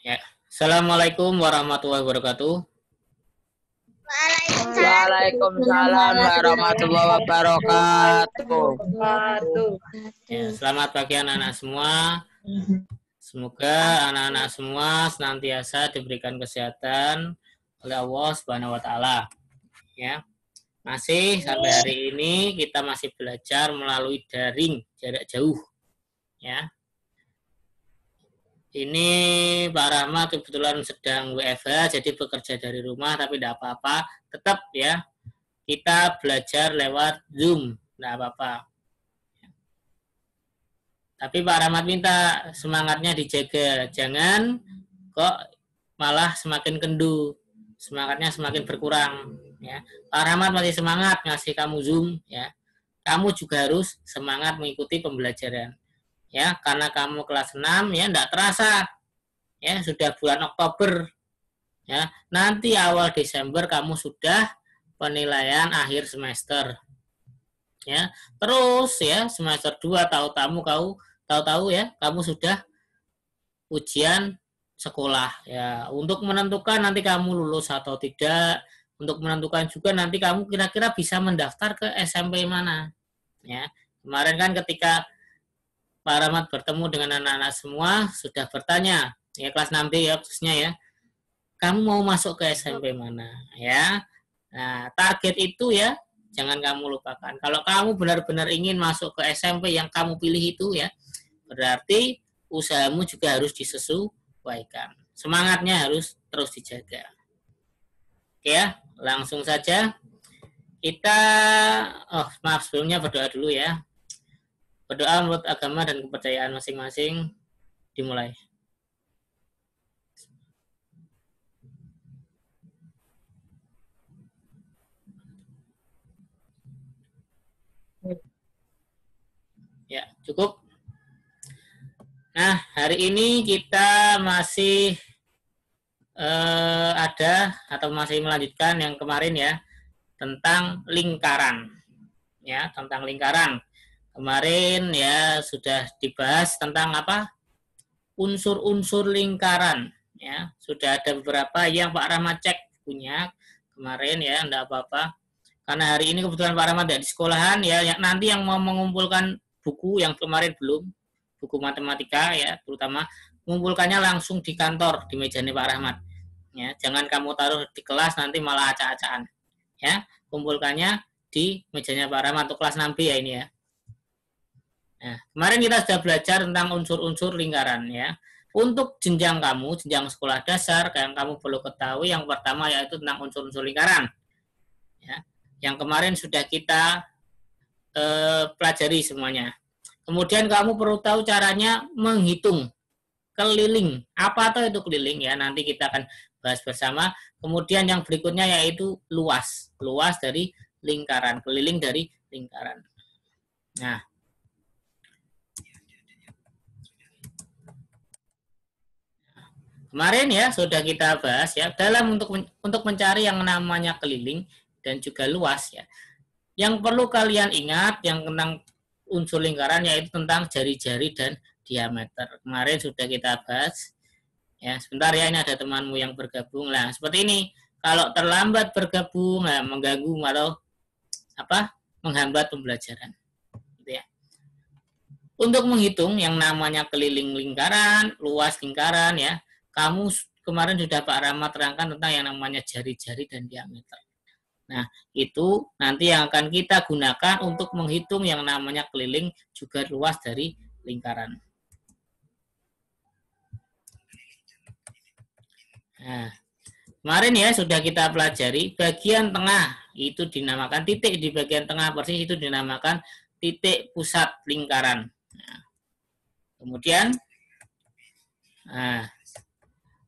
Ya. Assalamualaikum warahmatullahi wabarakatuh. Waalaikumsalam warahmatullahi wabarakatuh. Ya, selamat pagi anak-anak semua. Semoga anak-anak semua senantiasa diberikan kesehatan oleh Allah Subhanahu wa taala. Ya. Masih sampai hari ini kita masih belajar melalui daring jarak jauh. Ya. Ini Pak Rahmat kebetulan sedang WFH, jadi bekerja dari rumah, tapi tidak apa-apa. Tetap ya, kita belajar lewat Zoom, tidak apa-apa. Tapi Pak Rahmat minta semangatnya dijaga, jangan kok malah semakin kendu, semangatnya semakin berkurang. Ya, Pak Rahmat masih semangat ngasih kamu Zoom, ya. Kamu juga harus semangat mengikuti pembelajaran. Ya, karena kamu kelas 6 ya enggak terasa. Ya, sudah bulan Oktober. Ya, nanti awal Desember kamu sudah penilaian akhir semester. Ya, terus ya semester 2 tahu-tahu ya kamu sudah ujian sekolah ya, untuk menentukan nanti kamu lulus atau tidak, untuk menentukan juga nanti kamu kira-kira bisa mendaftar ke SMP mana. Ya, kemarin kan ketika Pak Rahmat bertemu dengan anak-anak semua sudah bertanya, ya kelas 6D ya khususnya ya, kamu mau masuk ke SMP mana ya. Nah, target itu ya jangan kamu lupakan. Kalau kamu benar-benar ingin masuk ke SMP yang kamu pilih itu ya, berarti usahamu juga harus disesuaikan. Semangatnya harus terus dijaga. Oke ya, langsung saja kita maaf sebelumnya berdoa dulu ya. Berdoa menurut agama dan kepercayaan masing-masing, dimulai. Ya, cukup. Nah, hari ini kita masih ada atau masih melanjutkan yang kemarin ya, tentang lingkaran. Ya, tentang lingkaran. Kemarin ya sudah dibahas tentang apa? Unsur-unsur lingkaran. Ya, sudah ada beberapa yang Pak Rahmat cek punya kemarin ya, enggak apa-apa. Karena hari ini kebetulan Pak Rahmat ada di sekolahan ya, nanti yang mau mengumpulkan buku yang kemarin belum, buku matematika ya, terutama mengumpulkannya langsung di kantor di mejanya Pak Rahmat. Ya, jangan kamu taruh di kelas nanti malah acak-acakan. Ya, kumpulkannya di mejanya Pak Rahmat untuk kelas 6B ya ini ya. Nah, kemarin kita sudah belajar tentang unsur-unsur lingkaran ya. Untuk jenjang kamu, jenjang sekolah dasar, yang kamu perlu ketahui yang pertama yaitu tentang unsur-unsur lingkaran. Ya, yang kemarin sudah kita pelajari semuanya. Kemudian kamu perlu tahu caranya menghitung keliling. Apa tuh itu keliling ya? Nanti kita akan bahas bersama. Kemudian yang berikutnya yaitu luas. Luas dari lingkaran, keliling dari lingkaran. Nah, kemarin ya sudah kita bahas ya dalam untuk mencari yang namanya keliling dan juga luas ya. Yang perlu kalian ingat yang tentang unsur lingkaran yaitu tentang jari-jari dan diameter. Kemarin sudah kita bahas. Ya, sebentar ya, ini ada temanmu yang bergabung. Nah, seperti ini. Kalau terlambat bergabung, nah, mengganggu atau apa? Menghambat pembelajaran. Gitu ya. Untuk menghitung yang namanya keliling lingkaran, luas lingkaran ya, kamu kemarin sudah Pak Rahmat terangkan tentang yang namanya jari-jari dan diameter. Nah, itu nanti yang akan kita gunakan untuk menghitung yang namanya keliling juga luas dari lingkaran. Nah, kemarin ya sudah kita pelajari bagian tengah itu dinamakan titik di bagian tengah persis itu dinamakan titik pusat lingkaran. Nah, kemudian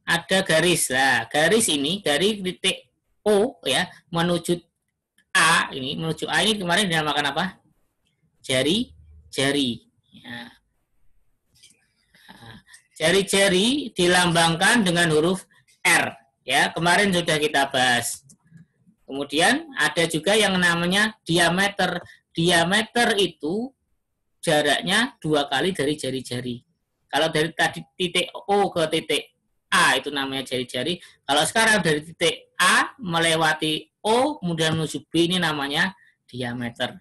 ada garis. Nah, garis ini dari titik O ya menuju A ini kemarin dinamakan apa? Jari-jari. Ya. Jari-jari dilambangkan dengan huruf R. Ya, kemarin sudah kita bahas. Kemudian ada juga yang namanya diameter. Diameter itu jaraknya 2 kali dari jari-jari. Kalau dari tadi titik O ke titik A itu namanya jari-jari. Kalau sekarang dari titik A melewati O kemudian menuju B ini namanya diameter.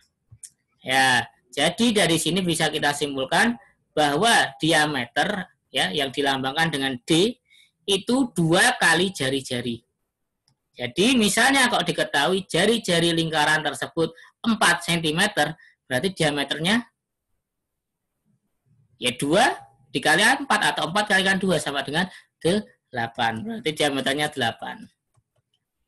Ya, jadi dari sini bisa kita simpulkan bahwa diameter ya yang dilambangkan dengan D itu 2 kali jari-jari. Jadi misalnya kalau diketahui jari-jari lingkaran tersebut 4 cm, berarti diameternya ya 2 dikalikan 4 atau 4 kalikan 2 sama dengan 8. Berarti diameternya 8.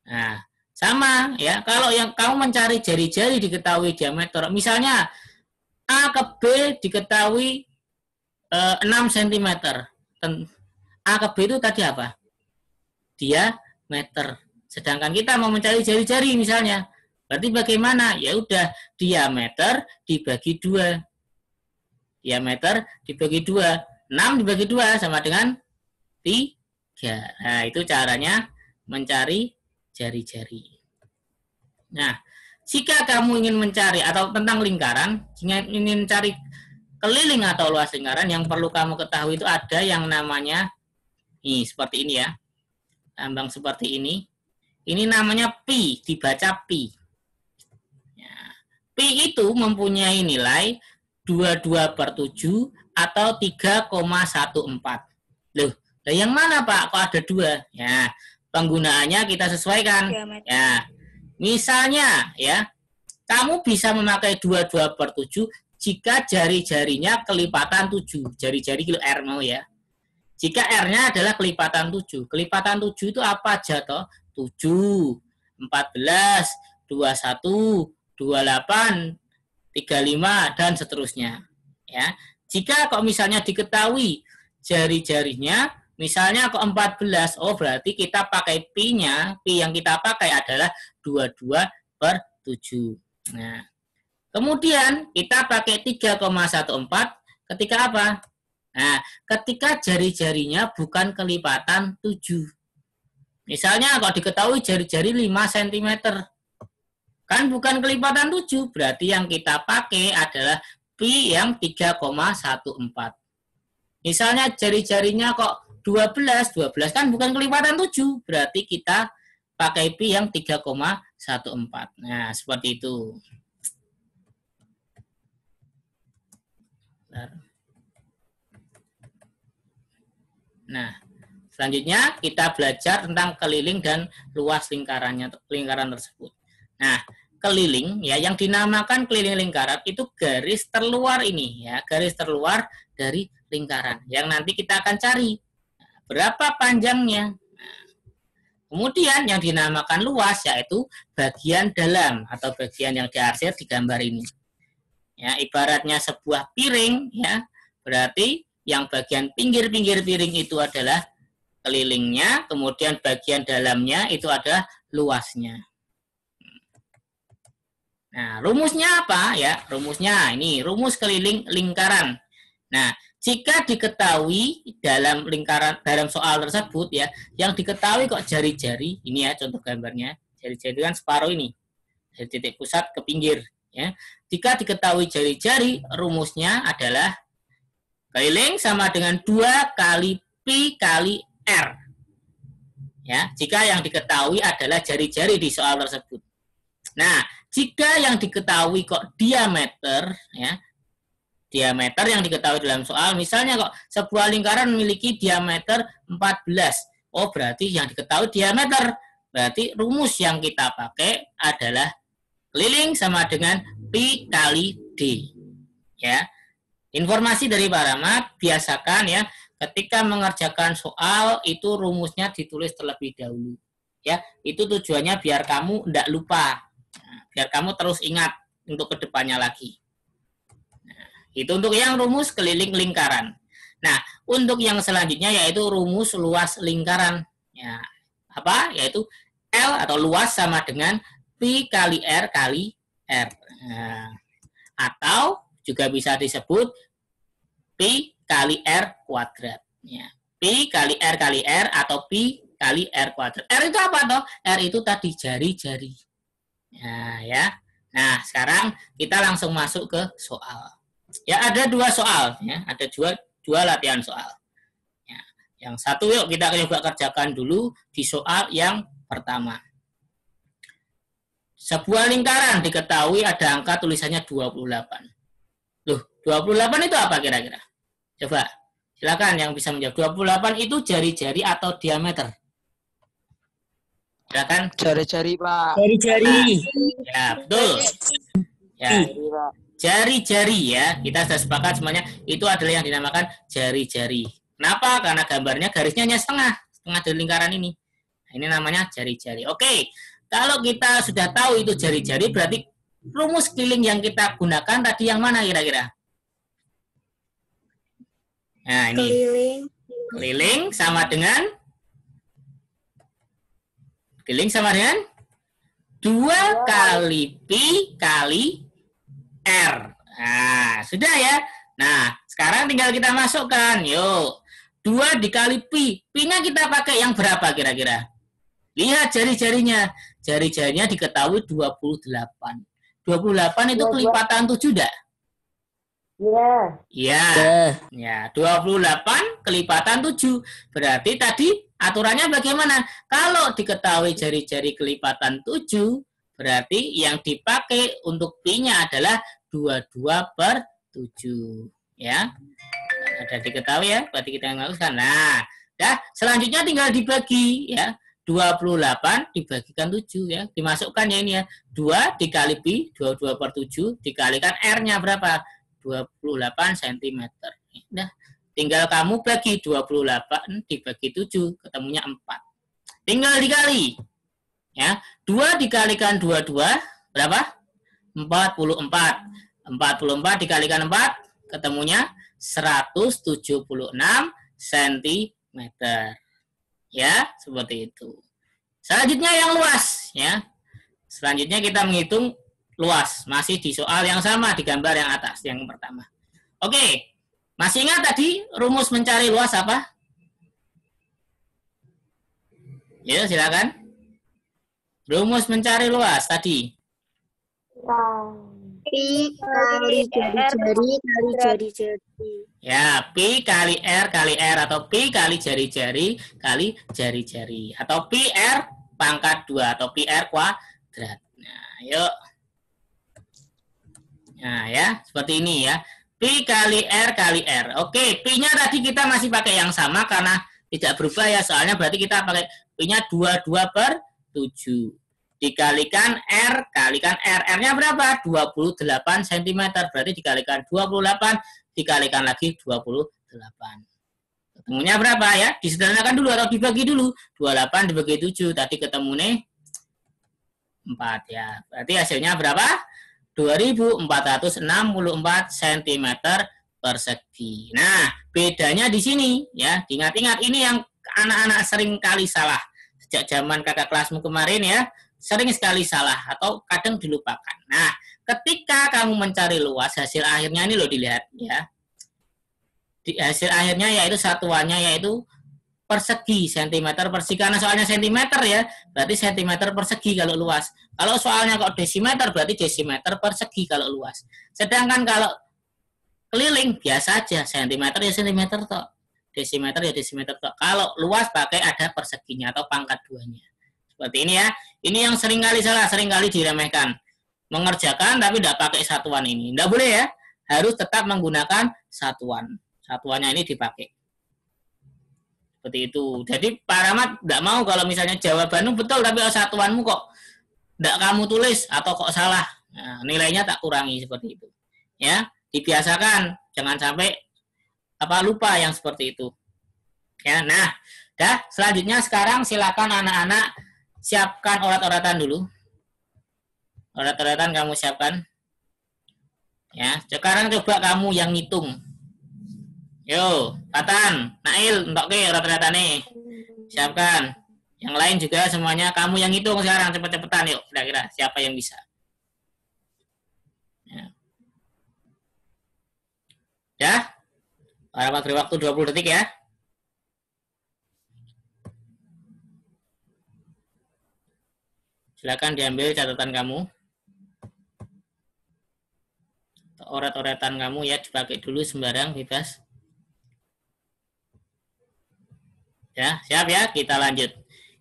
Nah, sama ya. Kalau yang kamu mencari jari-jari diketahui diameter, misalnya A ke B diketahui 6 cm. A ke B itu tadi apa? Diameter. Sedangkan kita mau mencari jari-jari misalnya. Berarti bagaimana? Ya udah, diameter dibagi 2. Diameter dibagi 2. 6 dibagi 2 sama dengan 3. Nah, itu caranya mencari jari-jari. Nah, jika kamu ingin mencari atau tentang lingkaran, jika ingin mencari keliling atau luas lingkaran, yang perlu kamu ketahui itu ada yang namanya nih, seperti ini ya. Lambang seperti ini. Ini namanya pi, dibaca pi. Ya. Pi itu mempunyai nilai 22/7 atau 3,14. Loh, yang mana Pak? Kok ada 2? Ya, penggunaannya kita sesuaikan. Ya, misalnya ya, kamu bisa memakai 22/7 jika jari-jarinya kelipatan 7. Jari-jari kilo R mau ya. Jika R-nya adalah kelipatan 7. Kelipatan 7 itu apa aja toh? 7, 14, 21, 28, 35 dan seterusnya. Ya. Jika kok misalnya diketahui jari-jarinya misalnya kok 14, oh berarti kita pakai pi-nya, pi yang kita pakai adalah 22/7. Nah, kemudian kita pakai 3,14 ketika apa? Nah, ketika jari-jarinya bukan kelipatan 7. Misalnya kalau diketahui jari-jari 5 cm. Kan bukan kelipatan 7, berarti yang kita pakai adalah pi yang 3,14. Misalnya jari-jarinya kok 12 kan bukan kelipatan 7, berarti kita pakai pi yang 3,14. Nah, seperti itu. Nah, selanjutnya kita belajar tentang keliling dan luas lingkaran tersebut. Nah, keliling ya yang dinamakan keliling lingkaran itu garis terluar ini ya, garis terluar dari lingkaran yang nanti kita akan cari berapa panjangnya. Nah, kemudian yang dinamakan luas yaitu bagian dalam atau bagian yang diarsir di gambar ini. Ya, ibaratnya sebuah piring ya, berarti yang bagian pinggir-pinggir piring itu adalah kelilingnya, kemudian bagian dalamnya itu adalah luasnya. Nah, rumusnya apa ya? Rumusnya ini rumus keliling lingkaran. Nah, jika diketahui dalam lingkaran dalam soal tersebut ya, yang diketahui kok jari-jari, ini ya contoh gambarnya. Jari-jari kan separuh ini. Dari titik pusat ke pinggir ya. Jika diketahui jari-jari, rumusnya adalah keliling sama dengan 2 kali pi kali R. Ya, jika yang diketahui adalah jari-jari di soal tersebut. Nah, jika yang diketahui kok diameter ya, diameter yang diketahui dalam soal, misalnya kok sebuah lingkaran memiliki diameter 14. Oh, berarti yang diketahui diameter. Berarti rumus yang kita pakai adalah keliling sama dengan pi kali D. Ya. Informasi dari Pak Rahmat, biasakan ya, ketika mengerjakan soal itu rumusnya ditulis terlebih dahulu. Ya, itu tujuannya biar kamu tidak lupa. Nah, biar kamu terus ingat untuk kedepannya lagi. Nah, itu untuk yang rumus keliling lingkaran. Nah, untuk yang selanjutnya yaitu rumus luas lingkaran. Ya, apa? Yaitu L atau luas sama dengan pi kali R kali R. Nah, atau juga bisa disebut pi kali R kuadrat. Ya. Pi kali R atau pi kali R kuadrat. R itu apa toh? R itu tadi jari-jari. Ya. Nah, sekarang kita langsung masuk ke soal. Ya, ada 2 soal. Ya. Ada dua latihan soal. Ya. Yang satu yuk kita coba kerjakan dulu di soal yang pertama. Sebuah lingkaran diketahui ada angka tulisannya 28. Loh, 28 itu apa kira-kira? Coba, silakan yang bisa menjawab. 28 itu jari-jari atau diameter? Silakan. Jari-jari, Pak. Jari-jari. Ya, betul. Ya, jari-jari ya. Kita sudah sepakat semuanya itu adalah yang dinamakan jari-jari. Kenapa? Karena gambarnya garisnya hanya setengah dari lingkaran ini. Nah, ini namanya jari-jari. Oke. Kalau kita sudah tahu itu jari-jari, berarti rumus keliling yang kita gunakan tadi yang mana kira-kira? Nah, ini. Keliling sama dengan 2 kali pi kali R. Nah, sudah ya. Nah, sekarang tinggal kita masukkan. Yuk. 2 dikali pi. Pi-nya kita pakai yang berapa kira-kira? Lihat jari-jarinya. Jari-jarinya diketahui 28. 28 itu kelipatan 7 enggak? Iya. Ya, 28 kelipatan 7. Berarti tadi aturannya bagaimana? Kalau diketahui jari-jari kelipatan 7, berarti yang dipakai untuk pi-nya adalah 22/7. Ya. Ada diketahui ya, berarti kita lakukan. Nah, selanjutnya tinggal dibagi ya. 28 dibagikan 7 ya. Dimasukkan ya ini ya. 2 dikali pi, 22/7 dikalikan R-nya berapa? 28 cm. Nah, tinggal kamu bagi 28 dibagi 7, ketemunya 4. Tinggal dikali. Ya, 2 dikalikan 22 berapa? 44. 44 dikalikan 4 ketemunya 176 cm. Ya, seperti itu. Selanjutnya yang luas ya. Selanjutnya kita menghitung luas, masih di soal yang sama di gambar yang atas yang pertama. Oke. Masih ingat tadi rumus mencari luas apa? Ya, silakan. Rumus mencari luas tadi. Pi kali jari-jari kali jari-jari. Ya, pi kali R atau pi kali jari-jari kali jari-jari atau pi R pangkat 2 atau pi R kuadrat. Nah, yuk. Nah, ya, seperti ini ya. Pi kali R. Oke, pi-nya tadi kita masih pakai yang sama karena tidak berubah ya, soalnya berarti kita pakai pi-nya 22/7. Dikalikan R, kalikan R. R-nya berapa? 28 cm. Berarti dikalikan 28, dikalikan lagi 28. Ketemunya berapa ya? Disederhanakan dulu atau dibagi dulu. 28 dibagi 7. Tadi ketemunya 4 ya. Berarti hasilnya berapa? 2464 cm persegi. Nah, bedanya di sini ya. Ingat-ingat ini yang anak-anak sering kali salah. Sejak zaman kakak kelasmu kemarin ya, sering sekali salah atau kadang dilupakan. Nah, ketika kamu mencari luas, hasil akhirnya ini loh dilihat ya. Di hasil akhirnya yaitu satuannya yaitu persegi, cm persegi, karena soalnya cm ya, berarti cm persegi kalau luas. Kalau soalnya kok desimeter, berarti desimeter persegi kalau luas. Sedangkan kalau keliling biasa aja, cm ya cm toh, desimeter ya desimeter toh. Kalau luas pakai ada perseginya atau pangkat 2-nya. Seperti ini ya. Ini yang sering kali salah, sering kali diremehkan. Mengerjakan tapi tidak pakai satuan ini. Tidak boleh ya. Harus tetap menggunakan satuan. Satuannya ini dipakai. Seperti itu. Jadi Pak Rahmat tidak mau kalau misalnya jawabanmu betul tapi satuanmu kok tidak kamu tulis atau kok salah. Nah, nilainya tak kurangi seperti itu. Ya, dibiasakan jangan sampai lupa yang seperti itu. Ya, nah, selanjutnya sekarang silakan anak-anak siapkan orat-oratan dulu. Orat-oratan kamu siapkan. Ya, sekarang coba kamu yang ngitung. Yo, Fatan, Nail, untuk ke orat-oratan nih. Siapkan. Yang lain juga semuanya kamu yang hitung sekarang cepet-cepetan yuk. Kira-kira siapa yang bisa? Ya. Para beri waktu 20 detik ya. Silakan diambil catatan kamu. Orat-oratan kamu ya dipakai dulu sembarang bebas. Ya, siap ya, kita lanjut.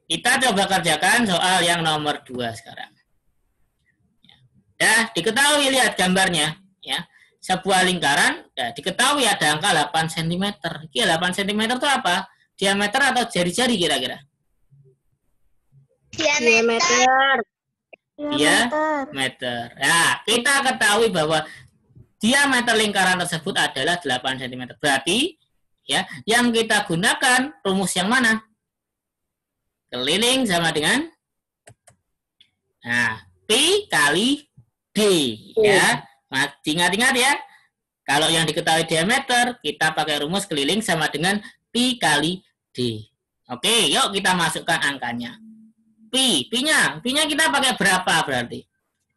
Kita coba kerjakan soal yang nomor 2 sekarang. Ya, diketahui lihat gambarnya, ya. Sebuah lingkaran, ya, diketahui ada angka 8 cm. Ini 8 cm itu apa? Diameter atau jari-jari kira-kira? Diameter. Diameter. Ya, kita ketahui bahwa diameter lingkaran tersebut adalah 8 cm. Berarti ya, yang kita gunakan rumus yang mana? Keliling sama dengan Pi kali D ya. Nah, ingat-ingat ya. Kalau yang diketahui diameter, kita pakai rumus keliling sama dengan Pi kali D. Oke, yuk kita masukkan angkanya. Pi-nya kita pakai berapa berarti?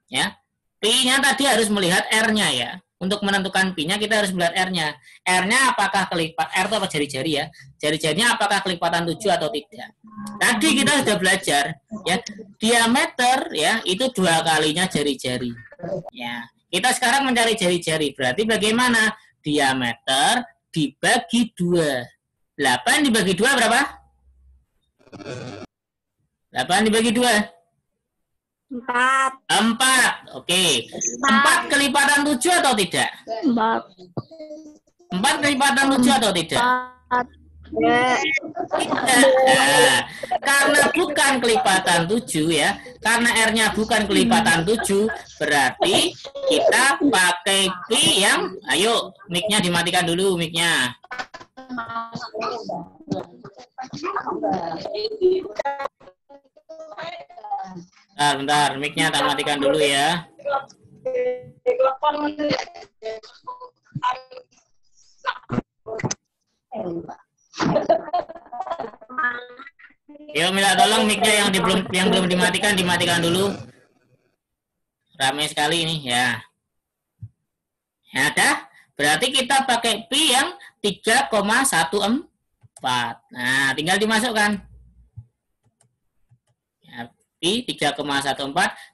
Ya. Pi-nya tadi harus melihat R-nya ya. Untuk menentukan Pi-nya kita harus melihat R-nya. R-nya apakah kelipat, R itu apa jari-jari ya? Jari-jarinya apakah kelipatan 7 atau tidak? Tadi kita sudah belajar ya, diameter ya itu 2 kalinya jari-jari. Ya, kita sekarang mencari jari-jari. Berarti bagaimana? Diameter dibagi 2. 8 dibagi 2 berapa? 8 dibagi 2. 4. Oke. 4 kelipatan 7 atau tidak? 4 kelipatan 7 atau tidak? Tidak. Karena bukan kelipatan 7 ya. Karena R-nya bukan kelipatan 7, berarti kita pakai Pi yang, ayo mic-nya dimatikan dulu mic-nya. Bentar, mic-nya tak matikan dulu ya. Yuk minta tolong mic-nya yang belum dimatikan dulu. Ramai sekali ini ya. Ya dah, berarti kita pakai Pi yang 3,14. Nah, tinggal dimasukkan. Pi 3,14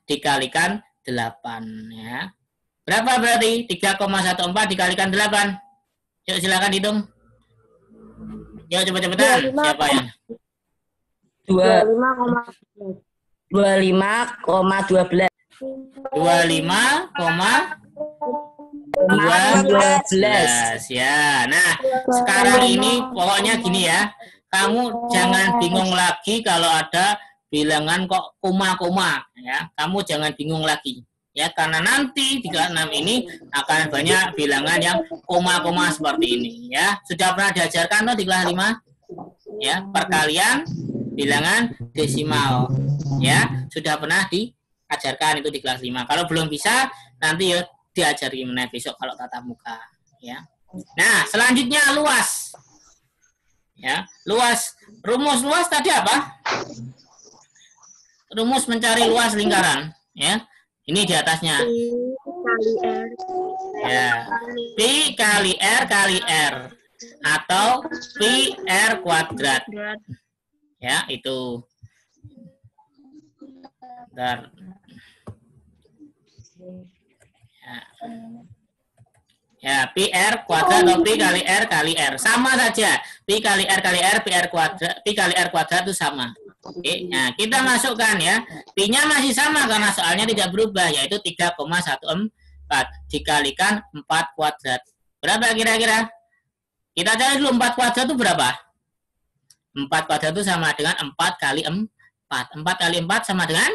dikalikan 8 ya. Berapa berarti 3,14 dikalikan 8? Yuk silakan hitung. Yuk cepet-cepetan. Siapa yang? 25,12. 25,12 ya. Nah, sekarang ini pokoknya gini ya. Kamu jangan bingung lagi kalau ada bilangan kok koma-koma ya. Kamu jangan bingung lagi ya, karena nanti di kelas 6 ini akan banyak bilangan yang koma-koma seperti ini ya. Sudah pernah diajarkan tuh di kelas 5 ya, perkalian bilangan desimal ya. Sudah pernah diajarkan itu di kelas 5. Kalau belum bisa nanti ya diajari besok kalau tatap muka ya. Nah, selanjutnya luas. Ya, luas. Rumus luas tadi apa? Rumus mencari luas lingkaran ya. Ini di atasnya. Ya. Pi kali R kali R atau Pi R kuadrat. Ya, itu. Bentar. Ya, Pi R kuadrat atau Pi kali R kali R. Sama saja. Pi kali R kali R, Pi kali R kuadrat itu sama. Oke, nah kita masukkan ya. Pi-nya masih sama karena soalnya tidak berubah, yaitu 3,14 dikalikan 4 kuadrat. Berapa kira-kira? Kita cari dulu 4 kuadrat itu berapa? 4 kuadrat itu sama dengan 4 kali 4. 4 kali 4 sama dengan?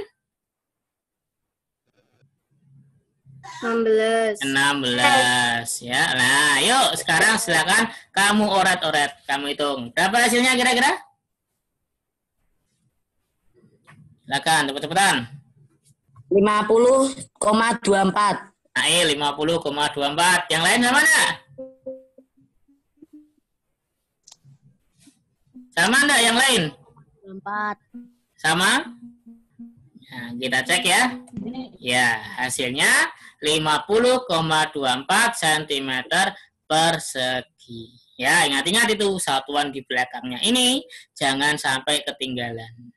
16 ya. Nah, yuk sekarang silakan kamu oret-oret, kamu hitung. Berapa hasilnya kira-kira? Silakan cepet-cepetan. 50,24. Nah, 50,24. Yang lain sama enggak? Sama enggak yang lain? 4. Sama? Nah, kita cek ya. Ya, hasilnya 50,24 cm persegi. Ya, ingat-ingat itu satuan di belakangnya. Ini jangan sampai ketinggalan.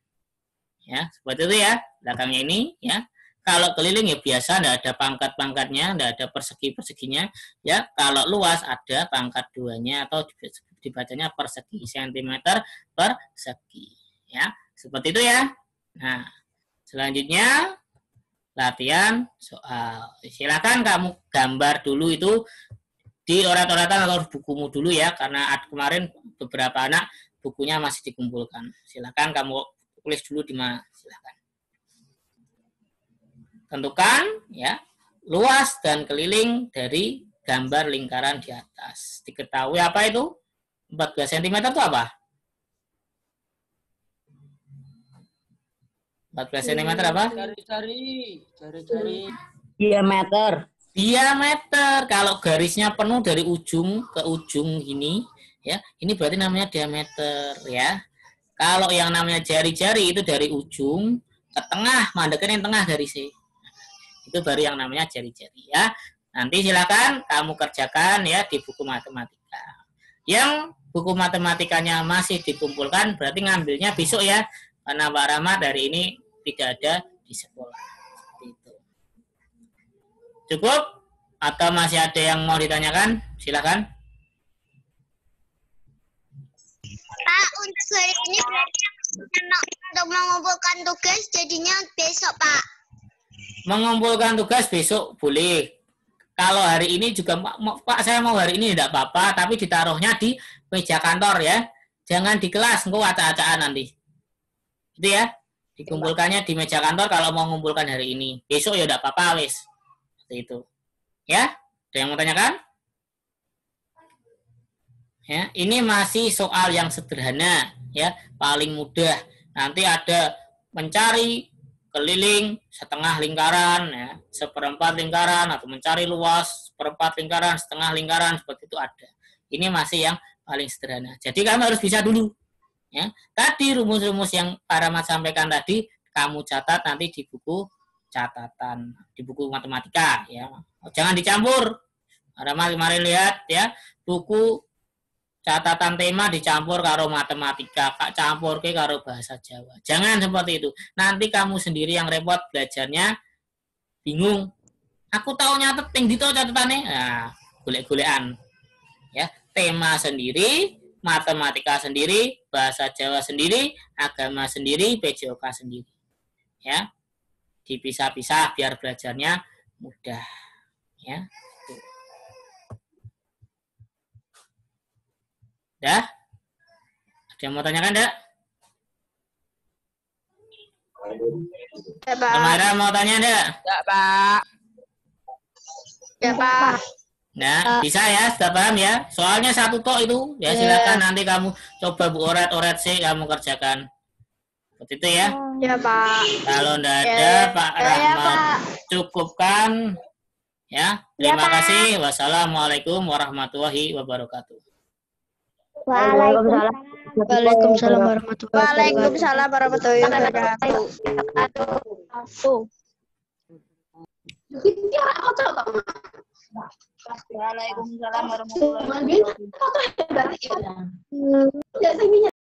Ya, seperti itu ya. Belakangnya ini ya. Kalau keliling ya biasa, enggak ada pangkat-pangkatnya, enggak ada persegi-perseginya. Ya, kalau luas ada pangkat 2-nya atau dibacanya persegi, sentimeter persegi. Ya, seperti itu ya. Nah, selanjutnya latihan soal. Silakan kamu gambar dulu itu di orat-oratan atau bukumu dulu ya, karena kemarin beberapa anak bukunya masih dikumpulkan. Silakan kamu tulis dulu di mana. Silakan. Tentukan ya luas dan keliling dari gambar lingkaran di atas. Diketahui apa itu? 14 cm itu apa? 14 cm apa? Jari-jari. Diameter. Diameter. Kalau garisnya penuh dari ujung ke ujung ini, ya, ini berarti namanya diameter, ya. Kalau yang namanya jari-jari itu dari ujung ke tengah, mandekan yang tengah garisnya. Itu baru yang namanya jari-jari, ya. Nanti silakan kamu kerjakan ya di buku matematika. Yang buku matematikanya masih dikumpulkan, berarti ngambilnya besok ya, karena Pak Rahmat dari ini tidak ada di sekolah. Seperti itu. Cukup? Atau masih ada yang mau ditanyakan? Silakan. Pak, untuk hari ini berarti untuk mengumpulkan tugas jadinya besok, Pak. Mengumpulkan tugas besok boleh. Kalau hari ini juga, Pak saya mau hari ini tidak apa-apa, tapi ditaruhnya di meja kantor ya. Jangan di kelas, engkau acak-acakan nanti. Itu ya. Dikumpulkannya di meja kantor kalau mau mengumpulkan hari ini. Besok ya tidak apa-apa, wis. Seperti itu. Ya, ada yang mau tanyakan? Ya, ini masih soal yang sederhana, ya, paling mudah. Nanti ada mencari keliling setengah lingkaran, ya, seperempat lingkaran, atau mencari luas seperempat lingkaran, setengah lingkaran, seperti itu ada. Ini masih yang paling sederhana. Jadi kamu harus bisa dulu. Ya, tadi rumus-rumus yang Pak Rahmat sampaikan tadi kamu catat nanti di buku catatan, di buku matematika ya. Jangan dicampur. Pak Rahmat kemarin lihat ya, buku catatan tema dicampur karo matematika, Kak campur ke karo bahasa Jawa. Jangan seperti itu. Nanti kamu sendiri yang repot belajarnya, bingung. Aku tahu nyatet ping dito catatannya. Nah, golek-golekan. Ya, tema sendiri, matematika sendiri, bahasa Jawa sendiri, agama sendiri, PJOK sendiri. Ya. Dipisah-pisah biar belajarnya mudah. Ya. Dah? Ada yang mau tanyakan, enggak? Ya, Pak. Kemarin mau tanya enggak? Ya, Pak. Ya, Pak. Nah, bisa ya, sudah paham ya? Soalnya satu tok itu, ya silakan nanti kamu coba bu oret-oret sih, kamu kerjakan. Seperti itu ya. Ya, Pak. Kalau enggak ada, Pak Rahmat cukupkan. Ya, terima kasih. Wassalamualaikum warahmatullahi wabarakatuh. Waalaikumsalam. Waalaikumsalam warahmatullahi wabarakatuh. Waalaikumsalam warahmatullahi wabarakatuh. Waalaikumsalam warahmatullahi wabarakatuh.